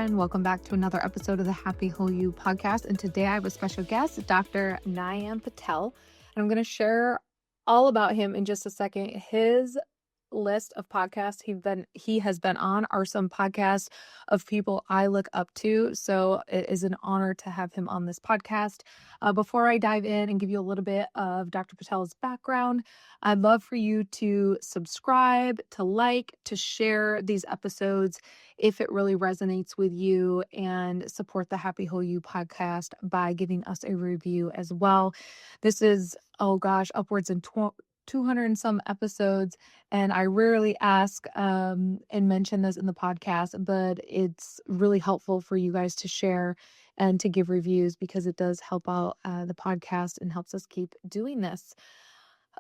friend. Welcome back to another episode of the Happy Whole You podcast. And today I have a special guest, Dr. Nayan Patel. And I'm going to share all about him in just a second. His list of podcasts he has been on are some podcasts of people I look up to. So it is an honor to have him on this podcast. Before I dive in and give you a little bit of Dr. Patel's background, I'd love for you to subscribe, to like, to share these episodes if it really resonates with you, and support the Happy Whole You podcast by giving us a review as well. This is, oh gosh, upwards in 200 and some episodes. And I rarely ask and mention this in the podcast, but it's really helpful for you guys to share and to give reviews because it does help out the podcast and helps us keep doing this.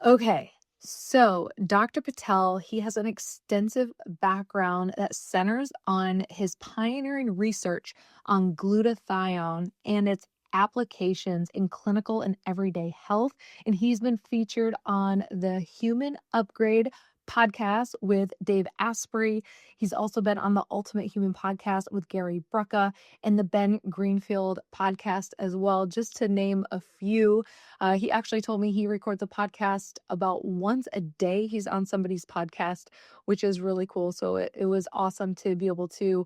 Okay. So Dr. Patel, he has an extensive background that centers on his pioneering research on glutathione and its applications in clinical and everyday health. And he's been featured on the Human Upgrade podcast with Dave Asprey. He's also been on the Ultimate Human podcast with Gary Brecka and the Ben Greenfield podcast as well, just to name a few. He actually told me he records a podcast about once a day. He's on somebody's podcast, which is really cool. So it was awesome to be able to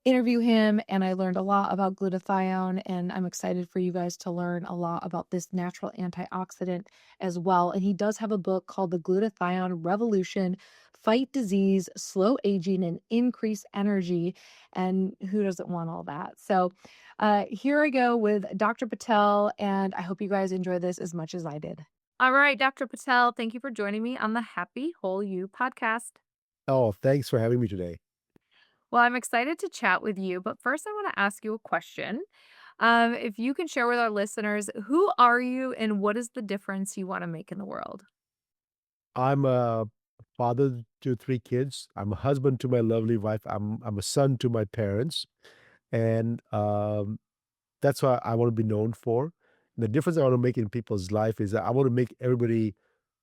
interview him, and I learned a lot about glutathione, and I'm excited for you guys to learn a lot about this natural antioxidant as well. And he does have a book called The Glutathione Revolution: Fight Disease, Slow Aging, and Increase Energy. And who doesn't want all that? So here I go with Dr. Patel, and I hope you guys enjoy this as much as I did. All right, Dr. Patel, thank you for joining me on the Happy Whole You podcast. Oh, thanks for having me today. Well, I'm excited to chat with you, but first I want to ask you a question. If you can share with our listeners, who are you and what is the difference you want to make in the world? I'm a father to three kids. I'm a husband to my lovely wife. I'm a son to my parents, and that's what I want to be known for. The difference I want to make in people's life is that I want to make everybody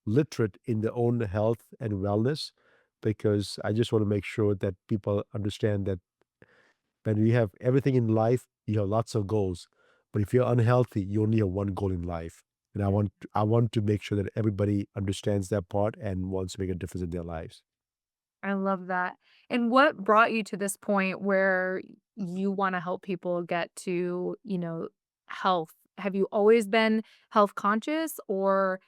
literate in their own health and wellness, because I just want to make sure that people understand that when you have everything in life, you have lots of goals. But if you're unhealthy, you only have one goal in life. And I want to make sure that everybody understands that part and wants to make a difference in their lives. I love that. And what brought you to this point where you want to help people get to, health? Have you always been health conscious, or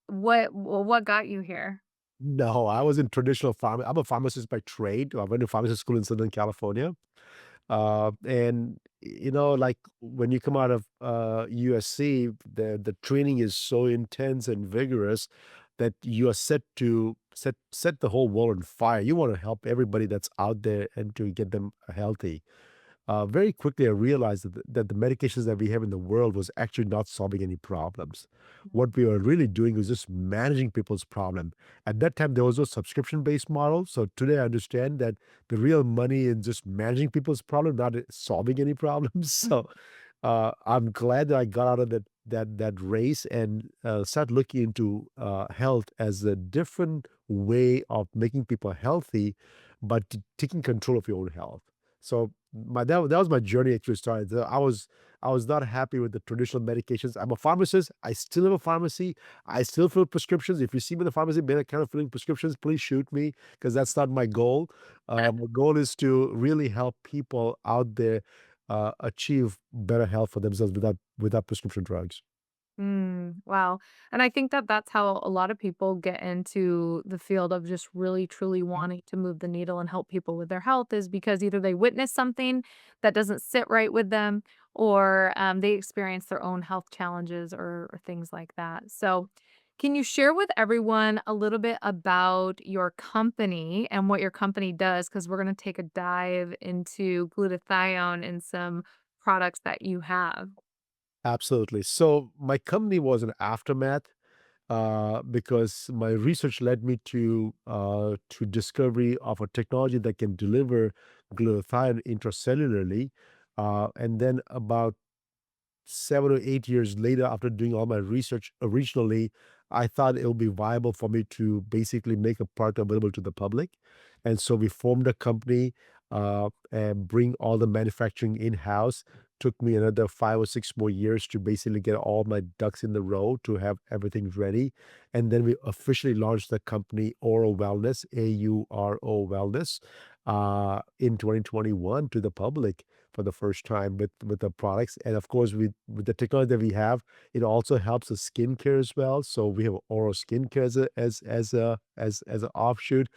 what got you here? No, I was in traditional farming. I'm a pharmacist by trade. I went to pharmacy school in Southern California. And like when you come out of USC, the training is so intense and vigorous that you are set to set the whole world on fire. You want to help everybody that's out there and to get them healthy. Very quickly, I realized that the medications that we have in the world was actually not solving any problems. What we were really doing was just managing people's problem. At that time, there was no subscription-based model. So today, I understand that the real money in just managing people's problem, not solving any problems. So I'm glad that I got out of that race and start looking into health as a different way of making people healthy, but taking control of your own health. So that was my journey actually started. I was not happy with the traditional medications. I'm a pharmacist. I still have a pharmacy. I still fill prescriptions. If you see me in the pharmacy, being kind of filling prescriptions, please shoot me, because that's not my goal. My goal is to really help people out there achieve better health for themselves without prescription drugs. Wow. And I think that that's how a lot of people get into the field of just really truly wanting to move the needle and help people with their health, is because either they witness something that doesn't sit right with them, or they experience their own health challenges, or things like that. So, can you share with everyone a little bit about your company and what your company does? Because we're going to take a dive into glutathione and some products that you have. Absolutely. So my company was an aftermath, because my research led me to discovery of a technology that can deliver glutathione intracellularly, and then about 7 or 8 years later, after doing all my research originally, I thought it would be viable for me to basically make a product available to the public. And so we formed a company. and bring all the manufacturing in-house. Took me another 5 or 6 more years to basically get all my ducks in the row to have everything ready. And then we officially launched the company Oral Wellness, AURO Wellness, in 2021 to the public for the first time with the products. And of course, with the technology that we have, it also helps with skincare as well. So we have oral skincare as an offshoot.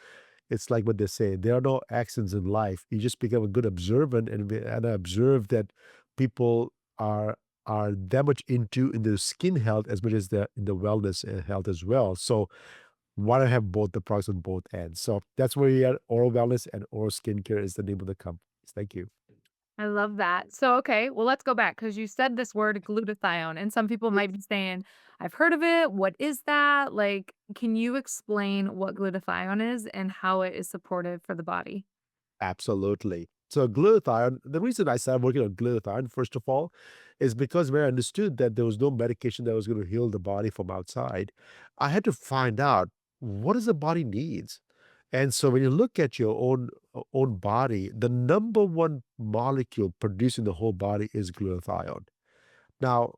It's like what they say, there are no accidents in life. You just become a good observant, and I observe that people are that much in their skin health as much as they're in the wellness and health as well. So why not have both the products on both ends? So that's where we are. Oral wellness and oral skincare is the name of the company. Thank you. I love that. So, okay, well, let's go back because you said this word glutathione, and some people might be saying, I've heard of it. What is that? Like, can you explain what glutathione is and how it is supportive for the body? Absolutely. So glutathione, the reason I started working on glutathione, first of all, is because when I understood that there was no medication that was going to heal the body from outside, I had to find out what does the body needs. And so when you look at your own body, the number one molecule produced in the whole body is glutathione. Now,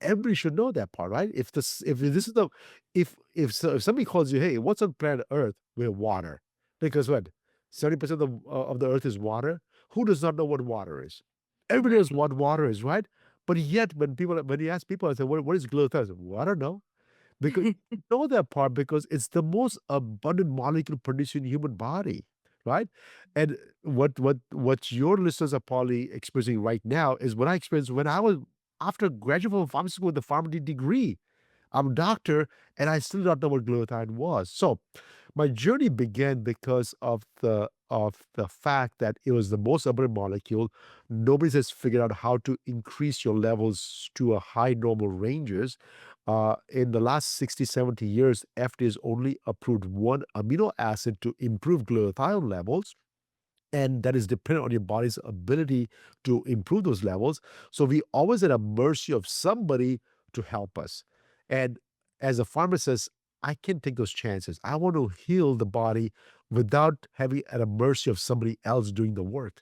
everybody should know that part, right? If this is the if somebody calls you, hey, what's on planet Earth? We're water, because what 70% of the Earth is water. Who does not know what water is? Everybody Right. knows what water is, right? But yet, when you ask people, I say, what is glutathione? I say, well, I don't know. Because you know that part because it's the most abundant molecule produced in the human body, right? And what your listeners are probably experiencing right now is what I experienced when I was after graduating from pharmacy school with a pharmacy degree. I'm a doctor, and I still don't know what glutathione was. So my journey began because of the fact that it was the most abundant molecule. Nobody has figured out how to increase your levels to a high normal ranges. In the last 60, 70 years, FDA has only approved one amino acid to improve glutathione levels, and that is dependent on your body's ability to improve those levels. So we always at a mercy of somebody to help us. And as a pharmacist, I can take those chances. I want to heal the body without having at a mercy of somebody else doing the work,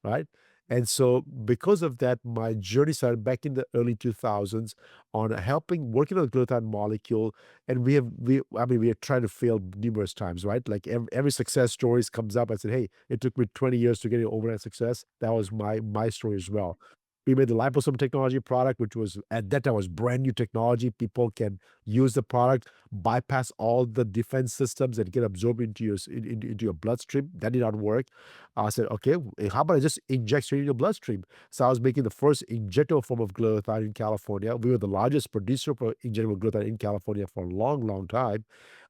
right? And so, because of that, my journey started back in the early 2000s on helping working on the glutathione molecule. And I mean, we have tried to fail numerous times, right? Like every success stories comes up. I said, hey, it took me 20 years to get an overnight success. That was my story as well. We made the liposome technology product, which was at that time was brand new technology. People can use the product, bypass all the defense systems, and get absorbed into your bloodstream. That did not work. I said, okay, how about I just inject straight in your bloodstream? So I was making the first injectable form of glutathione in California. We were the largest producer for injectable glutathione in California for a long, long time.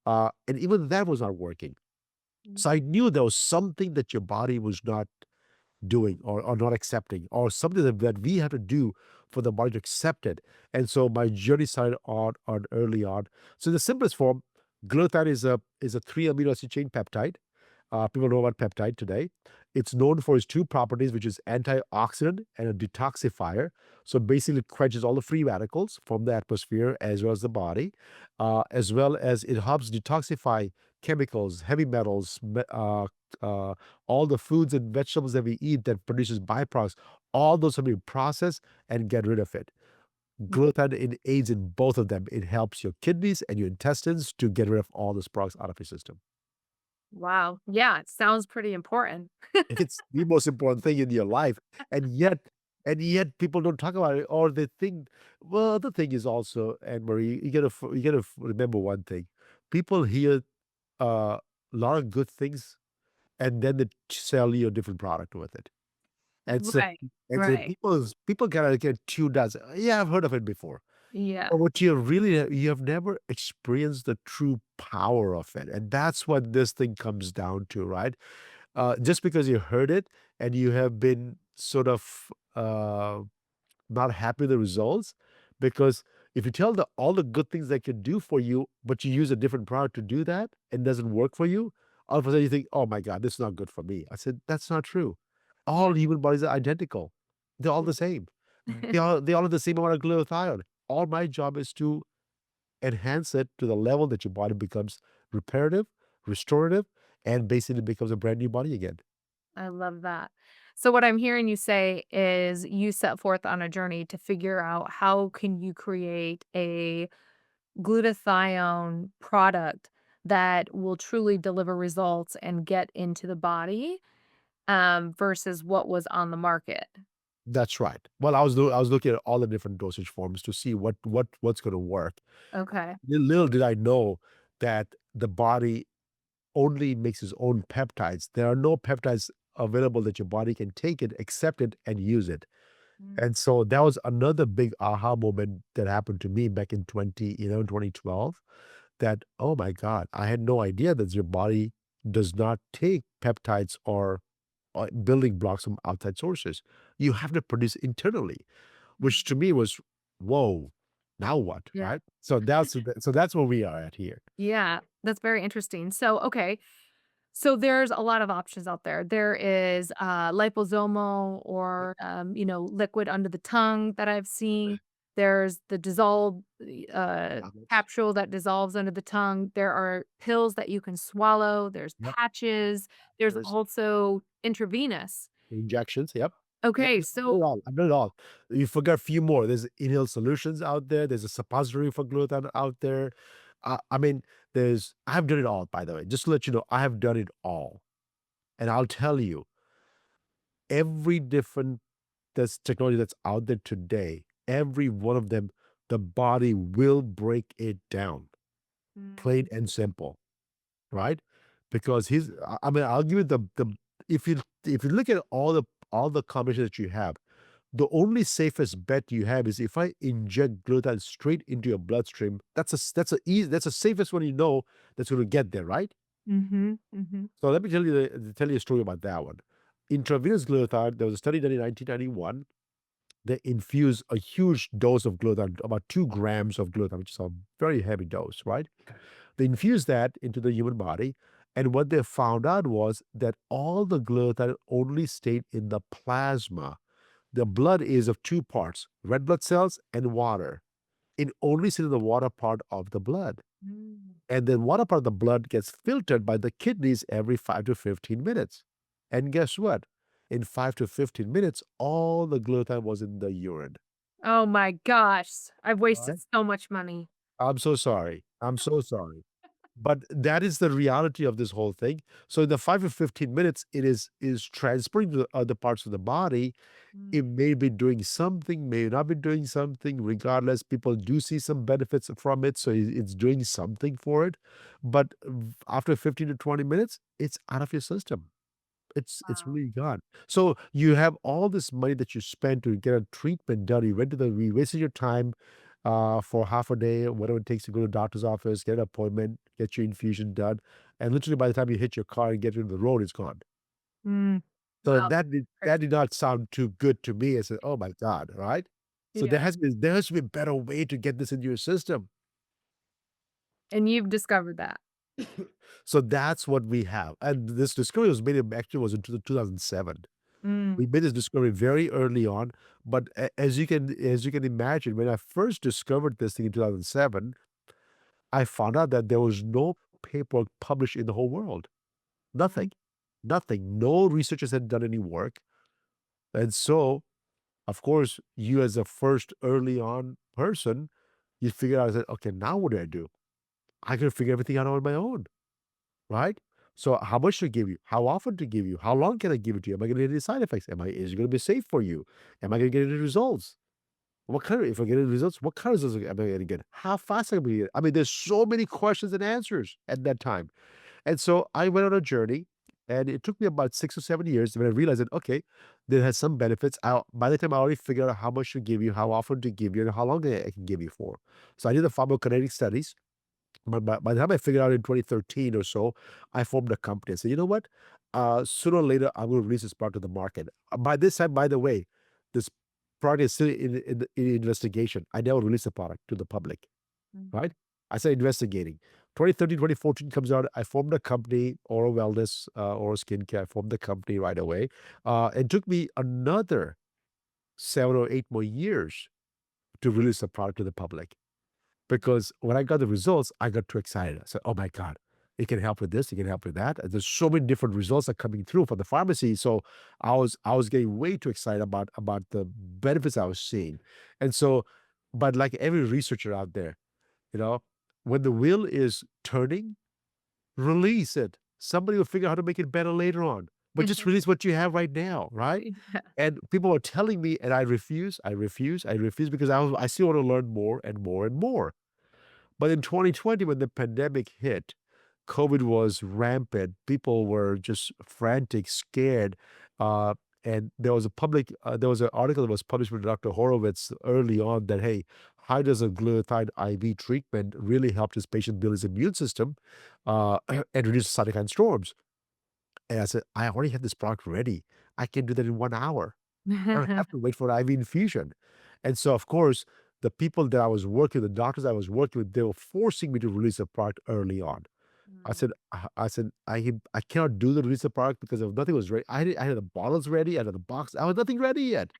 And even that was not working. Mm. So I knew there was something that your body was not doing or not accepting, or something that we have to do for the body to accept it. And so my journey started on early on. So the simplest form, glutathione is a three amino acid chain peptide. People know about peptide today. It's known for its two properties, which is antioxidant and a detoxifier. So basically, it quenches all the free radicals from the atmosphere as well as the body, as well as it helps detoxify chemicals, heavy metals, uh, all the foods and vegetables that we eat that produces byproducts. All those have been processed and get rid of it. Glutathione aids in both of them. It helps your kidneys and your intestines to get rid of all those products out of your system. Wow. Yeah, it sounds pretty important. It's the most important thing in your life, and yet people don't talk about it, or they think. Well, the thing is also, Anne Marie, you gotta remember one thing: people hear a lot of good things, and then they sell you a different product with it. And so, Right. and so Right. people gotta get tuned out. Say, yeah, I've heard of it before. Yeah. But what you have never experienced the true power of it, and that's what this thing comes down to, right? Just because you heard it and you have been sort of not happy with the results, because if you tell all the good things they can do for you, but you use a different product to do that and doesn't work for you, all of a sudden you think, oh my God, this is not good for me. I said, that's not true. Yeah. All human bodies are identical. They're all the same. They all have the same amount of glutathione. All my job is to enhance it to the level that your body becomes reparative, restorative, and basically becomes a brand new body again. I love that. So what I'm hearing you say is you set forth on a journey to figure out how can you create a glutathione product that will truly deliver results and get into the body, versus what was on the market. That's right. Well, I was looking at all the different dosage forms to see what's gonna work. Okay. Little did I know that the body only makes its own peptides. There are no peptides available that your body can take it, accept it, and use it. And Mm, so that was another big aha moment that happened to me back in 2011, 2012, that, oh my God, I had no idea that your body does not take peptides or building blocks from outside sources. You have to produce internally, which to mhm. me was, whoa, now what, Yeah. right? So that's where we are at here. Yeah, that's very interesting. So, okay. So there's a lot of options out there. There is liposomal or liquid under the tongue that I've seen. There's the dissolved Tablets. capsule that dissolves under the tongue. There are pills that you can swallow. There's Yep. patches. There's There's also intravenous. injections. Yep. Yep. Okay, I've done so it all. I've done it all. You forgot a few more. There's inhaled solutions out there. There's a suppository for gluten out there. I mean, I've done it all, by the way. Just to let you know, I have done it all. And I'll tell you, every different this technology that's out there today, every one of them, the body will break it down, mm, plain and simple, right? Because I mean, I'll give you if you look at all the combinations that you have, the only safest bet you have is if I inject glutathione straight into your bloodstream, that's the safest one you know that's gonna get there, right? mhm, mhm. So let me tell you a story about that one. Intravenous glutathione, there was a study done in 1991. They infuse a huge dose of glutathione, about 2 grams of glutathione, which is a very heavy dose, right? They infused that into the human body, and what they found out was that all the glutathione only stayed in the plasma. The blood is of 2 parts, red blood cells and water. It only sits in the water part of the blood. Mm. And then water part of the blood gets filtered by the kidneys every 5 to 15 minutes. And guess what? In 5 to 15 minutes, all the glutathione was in the urine. Oh my gosh, I've wasted Right? so much money. I'm so sorry. I'm so sorry. But that is the reality of this whole thing. So in the 5 to 15 minutes, it is transferring to the other parts of the body. It Mm. may be doing something, may not be doing something. Regardless, people do see some benefits from it, so it's doing something for it. But after 15 to 20 minutes, it's out of your system. It's Wow. really gone. So you have all this money that you spent to get a treatment done. You wasted your time for half a day, or whatever it takes to go to the doctor's office, get an appointment, get your infusion done, and literally by the time you hit your car and get into the road, it's gone. Mm. So Wow, that crazy. did not sound too good to me. I said, "Oh my God," right? So Yeah, there has to be a better way to get this into your system. and you've discovered that. So that's what we have. And this discovery was made in actually was in 2007. Mm, We made this discovery very early on, but as you can imagine, when I first discovered this thing in 2007, I found out that there was no paper published in the whole world. mm, Nothing. Nothing. No researchers had done any work. And so, of course, you as a first early on person, you figure out that, okay, now what do I do? I gotta figure everything out on my own. Right? So how much to give you? How often to give you? How long can I give it to you? Am I gonna get any side effects? Is it gonna be safe for you? Am I gonna get any results? What kind of if I get any results, what kind of results am I gonna get? How fast am I gonna get? I mean, there's so many questions and answers at that time. And so I went on a journey, and it took me about 6 or 7 years when I realized that, okay, there has some benefits. By the time I already figured out how much to give you, how often to give you, and how long I can give you for. So I did the pharmacokinetic studies. But by the time I figured out in 2013 or so, I formed a company. I said, you know what? Sooner or later, I'm going to release this product to the market. By this time, by the way, this product is still in investigation. I never released the product to the public, mhm, right? I said investigating. 2013, 2014 comes out. I formed a company, Oral Wellness, Oral Skincare. I formed the company right away. It took me another 7 or 8 more years to release the product to the public. Because when I got the results, I got too excited. I said, "Oh my God." It can help with this, it can help with that. And there's so many different results are coming through for the pharmacy. So I was getting way too excited about the benefits I was seeing. And so, but like every researcher out there, you know, when the wheel is turning, release it. Somebody will figure out how to make it better later on. But just Mhm. release what you have right now, right? Yeah. And people are telling me, and I refuse, I refuse, I refuse because I still want to learn more and more and more. But in 2020, when the pandemic hit, COVID was rampant. People were just frantic, scared. Uh, and there was an article that was published by Dr. Horowitz early on that, hey, how does a glutathione IV treatment really help this patient build his immune system and reduce cytokine storms? And I said, I already have this product ready. I can do that in 1 hour. I don't have to wait for an IV infusion. And so, of course, the people that I was working, the doctors I was working with, they were forcing me to release a product early on. Mm. I said, I cannot do the release of product because of nothing was ready. I had the bottles ready, I had the box. I was nothing ready yet.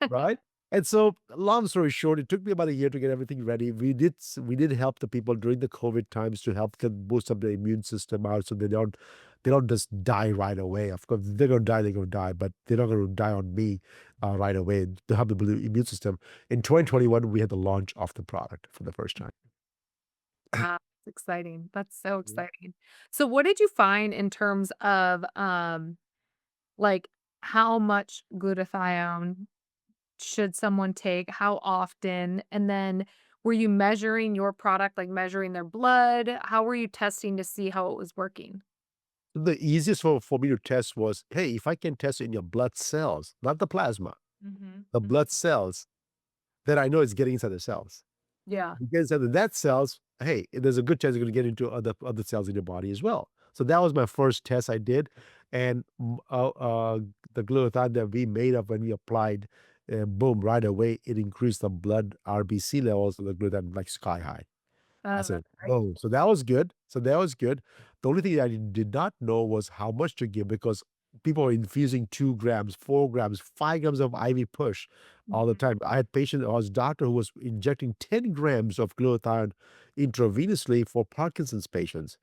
Right? And so, long story short, it took me about a year to get everything ready. We did help the people during the COVID times to help them boost up the immune system out so they don't just die right away. Of course, if they're gonna die, they're gonna die, but they're not gonna die on me right away to help the immune system. In 2021, we had the launch of the product for the first time. Wow, that's exciting. That's so Yeah. exciting. So what did you find in terms of, like, how much glutathione should someone take? How often? And then were you measuring your product, like measuring their blood? How were you testing to see how it was working? The easiest for me to test was, hey, if I can test it in your blood cells, not the plasma, Mhm, the mhm. blood cells, then I know it's getting inside the cells. Yeah. Because of that cells, hey, there's a good chance you're gonna get into other cells in your body as well. So that was my first test I did, and the glutathione that we made up when we applied, boom, right away, it increased the blood RBC levels of the glutathione like sky high. I Oh, said, that's great. "Oh," so that was good. So that was good. The only thing I did not know was how much to give because people are infusing 2 grams, 4 grams, 5 grams of IV push all the Mhm, time. I was a doctor who was injecting 10 grams of glutathione intravenously for Parkinson's patients.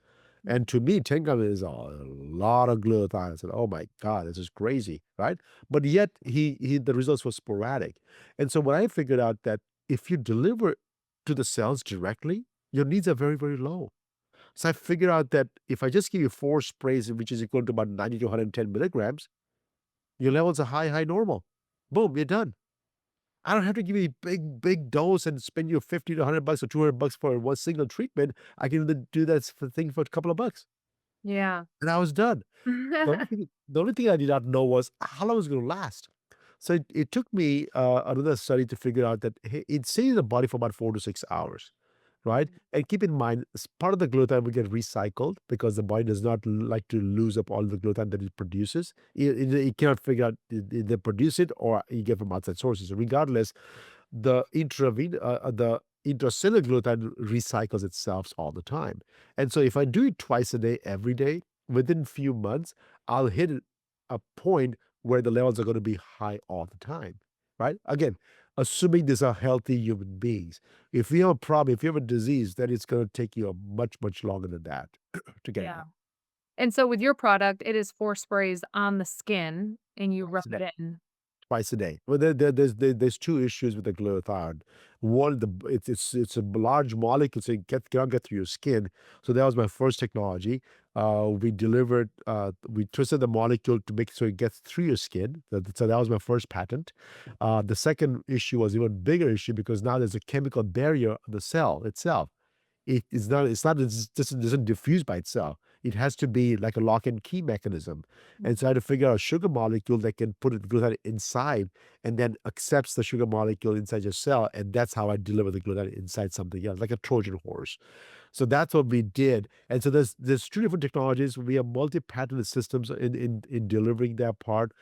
And mhm. to me, 10 grams is a lot of glutathione. I said, "Oh my god, this is crazy," right? But yet he the results were sporadic. And so when I figured out that if you deliver to the cells directly, your needs are very, very low. So I figured out that if I just give you 4 sprays, which is equal to about 90 to 110 milligrams, your levels are high, high, normal. Boom, you're done. I don't have to give you a big, big dose and spend you 50 to 100 bucks or 200 bucks for one single treatment. I can do that thing for a couple of bucks, Yeah. and I was done. The only thing I did not know was how long it was gonna last. So it took me, another study to figure out that, hey, it stays in the body for about 4 to 6 hours, right? Mhm. And keep in mind, part of the glutathione will get recycled because the body does not like to lose up all the glutathione that it produces. It cannot figure out they produce it or you get from outside sources. Regardless, the intracellular glutathione recycles itself all the time. And so if I do it twice a day, every day, within few months, I'll hit a point where the levels are going to be high all the time, right? Again, assuming these are healthy human beings. If you have a problem, if you have a disease, then it's going to take you a much, much longer than that to get it Yeah. out. And so with your product, it is 4 sprays on the skin and you rub Twice a it day. in. Twice a day. Well, there's 2 issues with the glutathione. One, it's a large molecule, so it cannot get through your skin. So that was my first technology. We twisted the molecule to make so it gets through your skin. So that was my first patent. The second issue was even bigger issue because now there's a chemical barrier on the cell itself. It doesn't diffuse by itself. It has to be like a lock and key mechanism. And so I Mhm. had to figure out a sugar molecule that can put it glutathione inside and then accepts the sugar molecule inside your cell. And that's how I deliver the glutathione inside something else, like a Trojan horse. So that's what we did. And so there's 2 different technologies. We have multi-patented systems in delivering that part.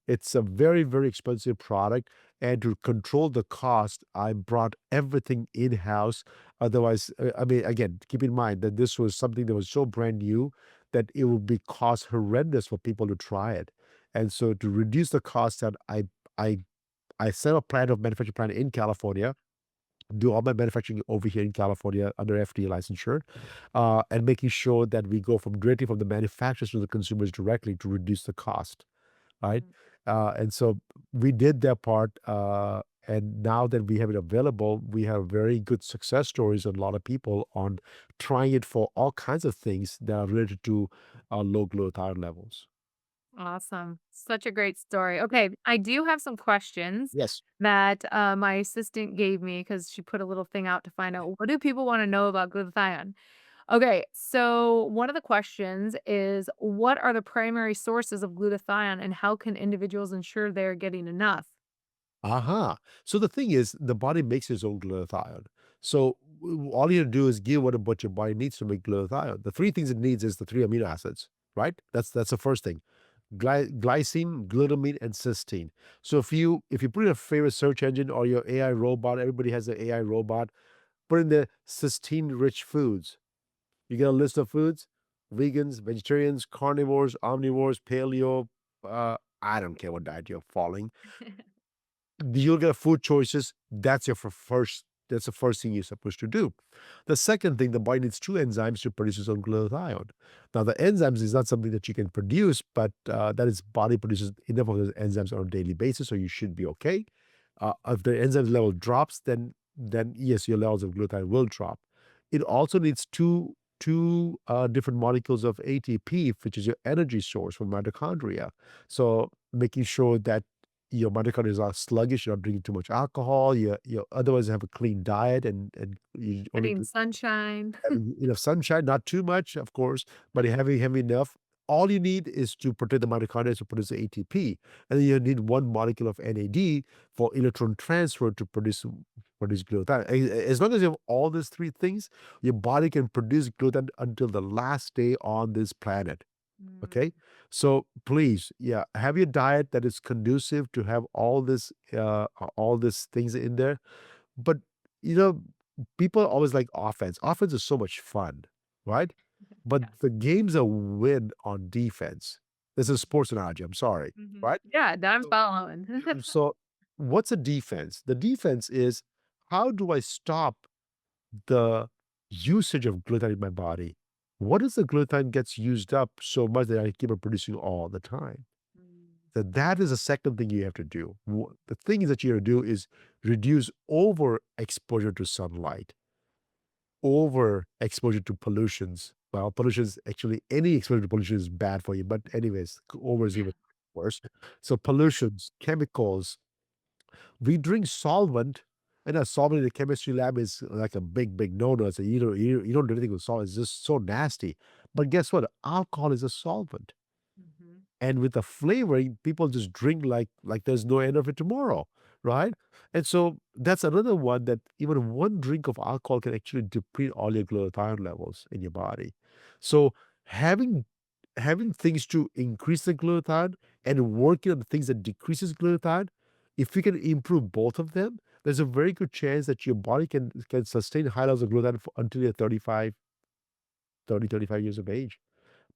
It's a very, very expensive product. And to control the cost, I brought everything in-house. Otherwise, I mean, again, keep in mind that this was something that was so brand new that it would be cost horrendous for people to try it. And so to reduce the cost that I I set up a plan of manufacturing plant in California do all my manufacturing over here in California under FDA licensure, and making sure that we go from directly from the manufacturers to the consumers directly to reduce the cost, right? Mm. And so we did that part, and now that we have it available, we have very good success stories on a lot of people on trying it for all kinds of things that are related to low glutathione levels. Awesome. Such a great story. Okay, I do have some questions Yes. that my assistant gave me because she put a little thing out to find out what do people want to know about glutathione. Okay, so one of the questions is what are the primary sources of glutathione and how can individuals ensure they're getting enough? Aha. So the thing is, the body makes its own glutathione. So all you do is give what your body needs to make glutathione. The three things it needs is the three amino acids, right? That's the first thing. Glycine, glutamine, and cysteine. So if you put in a favorite search engine or your AI robot, everybody has an AI robot, put in the cysteine-rich foods. You get a list of foods: vegans, vegetarians, carnivores, omnivores, paleo. I don't care what diet you're following, you'll get food choices. That's the first thing you're supposed to do. The second thing, the body needs two enzymes to produce its own glutathione. Now, the enzymes is not something that you can produce, but that is body produces enough of those enzymes on a daily basis, so you should be okay. If the enzyme level drops, then yes, your levels of glutathione will drop. It also needs two different molecules of ATP, which is your energy source from mitochondria. So making sure that your mitochondria is not sluggish, you're not drinking too much alcohol, you otherwise have a clean diet, and you only Getting sunshine. having enough sunshine, not too much, of course, but having enough. All you need is to protect the mitochondria to produce the ATP, and then you need one molecule of NAD for electron transfer to produce glutathione. As long as you have all these three things, your body can produce glutathione until the last day on this planet. Mm. Okay. So please, yeah, have your diet that is conducive to have all these things in there. But you know, people always like offense. Offense is so much fun, right? But Yes. the games are win on defense. This is a sports analogy, I'm sorry, right? Yeah, now I'm So, following. so what's a defense? The defense is, how do I stop the usage of glutathione in my body? What if the glutathione gets used up so much that I keep on producing all the time? Mm. So that is the second thing you have to do. The thing that you have to do is reduce over exposure to sunlight, over exposure to pollutions. Well, pollutions actually, any exposure to pollution is bad for you, but anyways, over is even worse. So pollutions, chemicals, we drink solvent, and a solvent in the chemistry lab is like a big no-no. It's a, you don't do anything with solvent. It's just so nasty. But guess what? Alcohol is a solvent. Mhm. And with the flavoring, people just drink like there's no end of it tomorrow, right? And so that's another one, that even one drink of alcohol can actually deplete all your glutathione levels in your body. So having having things to increase the glutathione and working on the things that decreases glutathione, if you can improve both of them, there's a very good chance that your body can sustain high levels of glutathione until you're 35 years of age.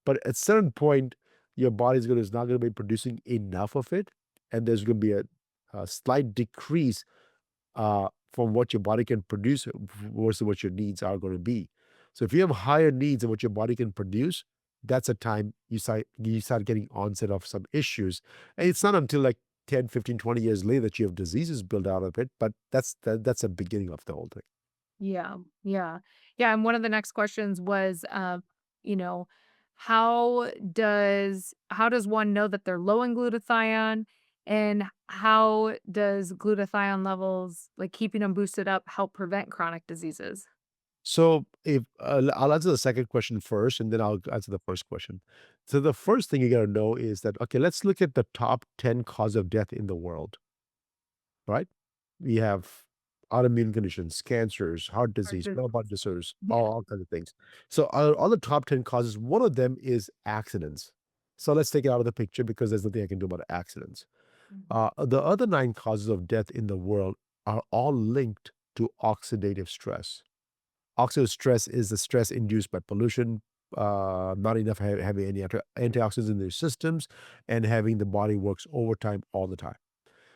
But at certain point, your is not gonna be producing enough of it, and there's gonna be a slight decrease from what your body can produce versus what your needs are gonna be. So if you have higher needs than what your body can produce, that's a time you start getting onset of some issues. And it's not until like 10, 15, 20 years later that you have diseases built out of it, but that's a beginning of the whole thing. Yeah, yeah. Yeah, and one of the next questions was, you know, how does one know that they're low in glutathione, and how does glutathione levels, like keeping them boosted up, help prevent chronic diseases? So if I'll answer the second question first, and then I'll answer the first question. So the first thing you got to know is that, okay, let's look at the top 10 cause of death in the world, right? We have autoimmune conditions, cancers, heart Or disease, disease. metabolic disorders, Yeah. all kinds of things. So all the top 10 causes, one of them is accidents. So let's take it out of the picture because there's nothing I can do about accidents. Mhm. The other nine causes of death in the world are all linked to oxidative stress. Oxidative stress is the stress induced by pollution, not enough having any antioxidants in their systems, and having the body works overtime all the time.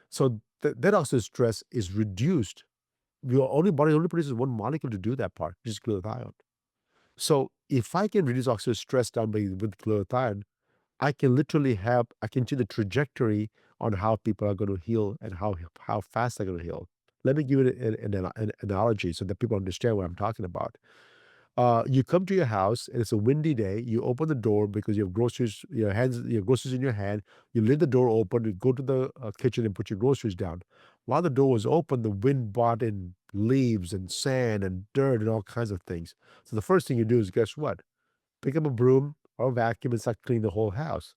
So that oxidative stress is reduced Your only body only produces one molecule to do that part, which is glutathione. So if I can reduce oxidative stress down with glutathione, I can see the trajectory on how people are going to heal and how fast they're going to heal. Let me give you an analogy so that people understand what I'm talking about. You come to your house and it's a windy day. You open the door because you have groceries, you have groceries in your hand. You leave the door open. You go to the kitchen and put your groceries down. While the door was open, the wind brought in leaves and sand and dirt and all kinds of things. So the first thing you do is, guess what? Pick up a broom or a vacuum and start cleaning the whole house.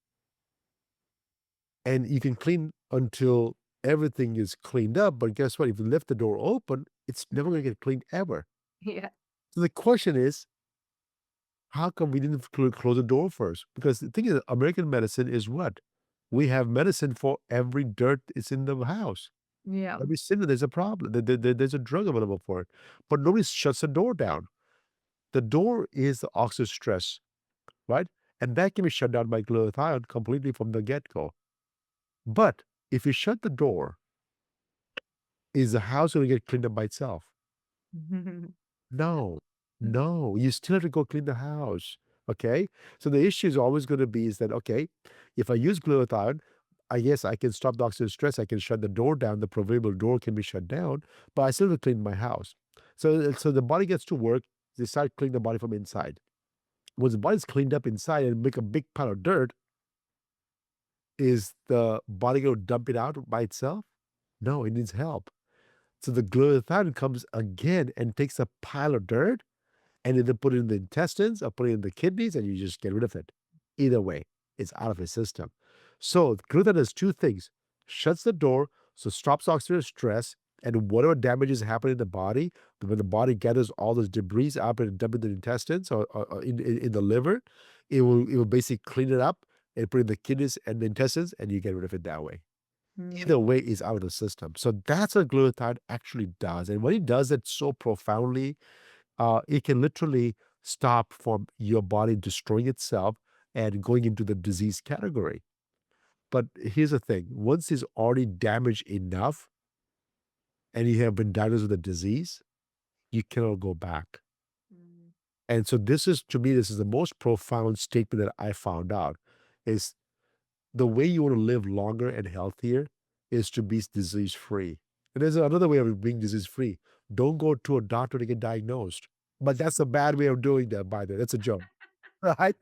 And you can clean until everything is cleaned up. But guess what? If you left the door open, it's never going to get cleaned ever. Yeah. So the question is, how come we didn't close the door first? Because the thing is, American medicine is what? We have medicine for every dirt is in the house. Yeah. Every single there's a problem. There's a drug available for it. But nobody shuts the door down. The door is the oxidative stress, right? And that can be shut down by glutathione completely from the get-go. But if you shut the door, is the house going to get cleaned up by itself? No, no, you still have to go clean the house. Okay. So the issue is always going to be is that, okay, if I use glutathione, I guess I can stop the oxidative stress. I can shut the door down. The proverbial door can be shut down, but I still have to clean my house. So the body gets to work. They start cleaning the body from inside. Once the body's cleaned up inside and make a big pile of dirt, is the body going to dump it out by itself? No, it needs help. So the glutathione comes again and takes a pile of dirt and either put it in the intestines or put it in the kidneys and you just get rid of it. Either way, it's out of his system. So glutathione does two things: shuts the door, so stops oxidative stress, and whatever damage is happening in the body, when the body gathers all those debris up and dump in the intestines or in the liver, it will basically clean it up and put it in the kidneys and the intestines, and you get rid of it that way. Mm. Either way is out of the system. So that's what glutathione actually does. And when it does it so profoundly, it can literally stop from your body destroying itself and going into the disease category. But here's the thing: once it's already damaged enough and you have been diagnosed with a disease, you cannot go back. Mm. And so this is, to me, this is the most profound statement that I found out is the way you want to live longer and healthier is to be disease free. And there's another way of being disease free. Don't go to a doctor to get diagnosed. But that's a bad way of doing that, by the way. That's a joke. Right?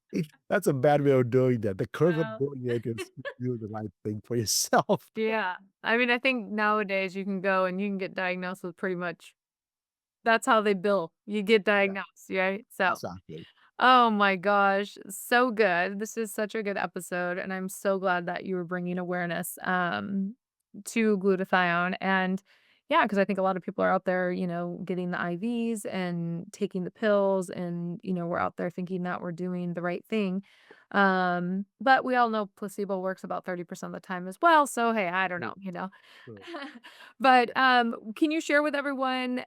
That's a bad way of doing that. The correct way of Well, doing it is to do the right thing for yourself. yeah. I mean, I think nowadays you can go and you can get diagnosed with pretty much that's how they bill. You get Yeah, diagnosed, right? So, exactly. oh my gosh, so good. This is such a good episode, and I'm so glad that you were bringing awareness to glutathione. And yeah, because I think a lot of people are out there, getting the IVs and taking the pills, and we're out there thinking that we're doing the right thing. But we all know placebo works about 30% of the time as well. So hey, I don't True, know. true. But can you share with everyone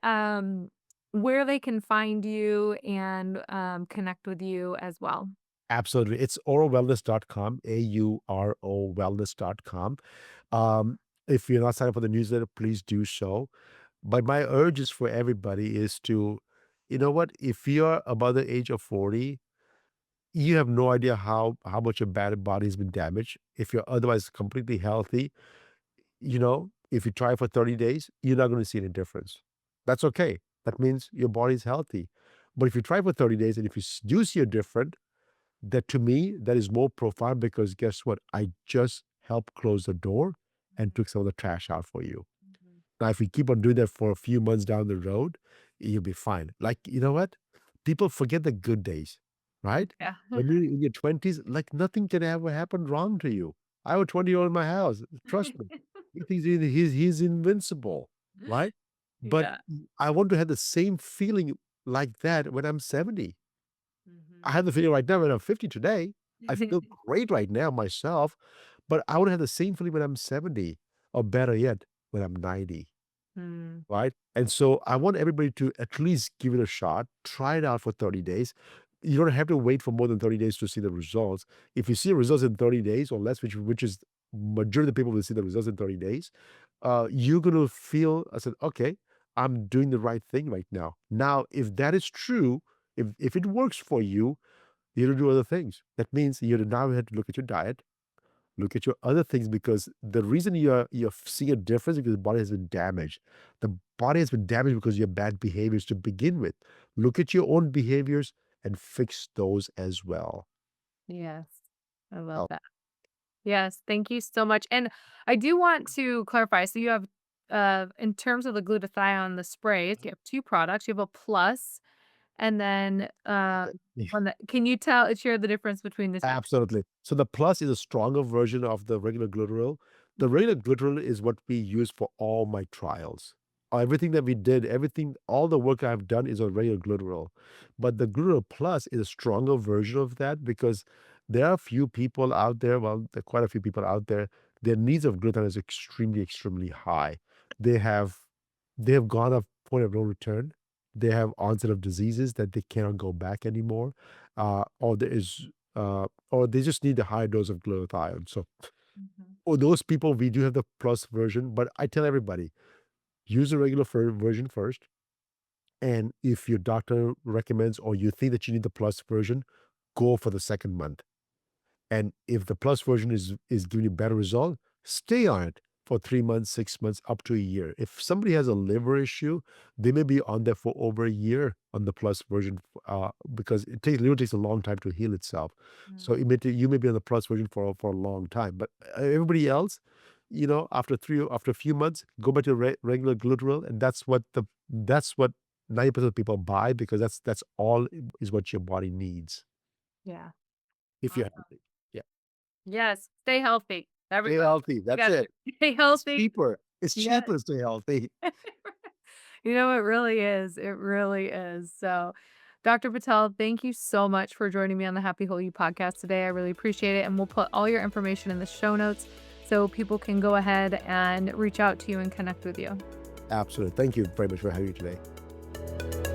where they can find you and, connect with you as well? Absolutely. It's aurowellness.com, AURO wellness.com. Um, if you're not signed up for the newsletter, please do so. But my urge is for everybody is to, you know what, if you're above the age of 40, you have no idea how much your body has been damaged. If you're otherwise completely healthy, if you try for 30 days, you're not going to see any difference. That's okay. That means your body's healthy. But if you try for 30 days and if you do see a difference, that to me, that is more profound because guess what? I just helped close the door and took some of the trash out for you. Mhm. Now, if we keep on doing that for a few months down the road, you'll be fine. Like, you know what? People forget the good days, right? Yeah. When you're in your 20s, like nothing can ever happen wrong to you. I have a 20-year-old in my house. Trust me. He thinks he's invincible, right? But Yeah. I want to have the same feeling like that when I'm 70. I Mhm. have the feeling right now when I'm 50 today. I feel great right now myself, but I want to have the same feeling when I'm 70, or better yet, when I'm 90, Mm. right? And so I want everybody to at least give it a shot, try it out for 30 days. You don't have to wait for more than 30 days to see the results. If you see the results in 30 days or less, which is majority of the people will see the results in 30 days, you're going to feel, I said, okay, I'm doing the right thing right now. Now, if that is true, if it works for you, you have to do other things. That means you now have to look at your diet, look at your other things, because the reason you're seeing a difference is because the body has been damaged. The body has been damaged because you have bad behaviors to begin with. Look at your own behaviors and fix those as well. Yes. I love Oh, that. Yes, thank you so much. And I do want to clarify. So you have, in terms of the glutathione, the sprays, you have two products. You have a plus, and then one that. Can you share the difference between the two? absolutely. So the plus is a stronger version of the regular glutaril. The regular glutaril is what we use for all my trials. Everything that we did, everything, all the work I've done is on regular glutaril. But the glutaril plus is a stronger version of that, because there are a few people out there, well, there are quite a few people out there, their needs of glutathione is extremely, extremely high. They have they have gone off point of no return. They have onset of diseases that they cannot go back anymore. Or there is or they just need a high dose of glutathione. So Mhm. for those people, we do have the plus version, but I tell everybody, use the regular version first. And if your doctor recommends or you think that you need the plus version, go for the second month. And if the plus version is giving you better result, stay on it for 3 months, 6 months, up to a year. If somebody has a liver issue, they may be on there for over a year on the plus version, because liver takes a long time to heal itself. So Mm. you may be on the plus version for a long time. But everybody else, after a few months, go back to regular glutaril, and that's what 90% of people buy, because that's all is what your body needs Yeah. if you're Awesome. healthy. Yeah. Yes. Stay healthy, Stay everybody. healthy, that's Together. it. Stay It's healthy. cheaper. It's Yes. cheaper to stay healthy. You know, it really is. It really is. So, Dr. Patel, thank you so much for joining me on the Happy Whole You podcast today. I really appreciate it. And we'll put all your information in the show notes so people can go ahead and reach out to you and connect with you. Absolutely. Thank you very much for having me today.